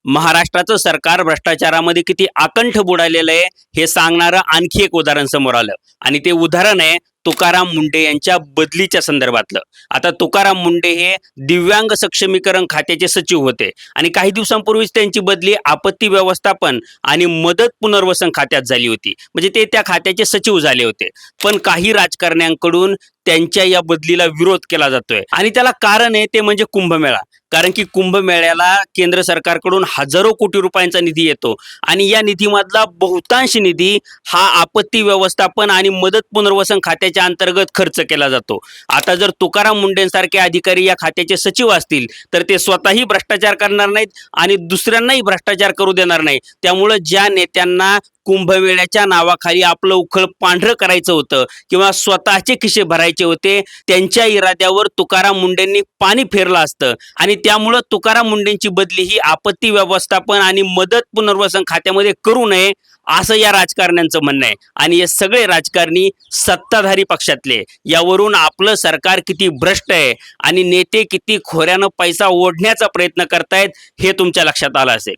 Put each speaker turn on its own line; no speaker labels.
महाराष्ट्राचं सरकार भ्रष्टाचारामध्ये किती आकंठ बुडालेलं आहे हे सांगणारं आणखी एक उदाहरण समोर आलं आणि ते उदाहरण आहे तुकाराम मुंढे यांच्या बदलीच्या संदर्भातलं. आता तुकाराम मुंढे हे दिव्यांग सक्षमीकरण खात्याचे सचिव होते आणि काही दिवसांपूर्वीच त्यांची बदली आपत्ती व्यवस्थापन आणि मदत पुनर्वसन खात्यात झाली होती. म्हणजे ते त्या खात्याचे सचिव झाले होते. पण काही राजकारण्यांकडून त्यांच्या या बदलीला विरोध केला जातोय आणि त्याला कारण आहे ते म्हणजे कुंभमेळा. कारण की कुंभमेळ्याला केंद्र सरकारकडून हजारो कोटी रुपयांचा निधी येतो आणि या निधीमधला बहुतांश निधी हा आपत्ती व्यवस्थापन आणि मदत पुनर्वसन खात्याच्या अंतर्गत खर्च केला जातो. आता जर तुकाराम मुंढेंसारखे अधिकारी या खात्याचे सचिव असतील तर ते स्वतःही भ्रष्टाचार करणार नाहीत आणि दुसऱ्यांनाही भ्रष्टाचार करू देणार नाही. त्यामुळे ज्या नेत्यांना कुंभमेळ्याच्या नावाखाली आपलं उखळ पांढरं करायचं होतं किंवा स्वतःचे खिसे भरायचे होते, त्यांच्या इराद्यावर तुकाराम मुंढेंनी पाणी फेरलं असतं आणि त्यामुळं तुकाराम मुंढेंची बदली ही आपत्ती व्यवस्थापन आणि मदत पुनर्वसन खात्यामध्ये करू नये असं या राजकारण्यांचं म्हणणं आहे. आणि हे सगळे राजकारणी सत्ताधारी पक्षातले. यावरून आपलं सरकार किती भ्रष्ट आहे आणि नेते किती खोऱ्यानं पैसा ओढण्याचा प्रयत्न करतायत हे तुमच्या लक्षात आलं असेल.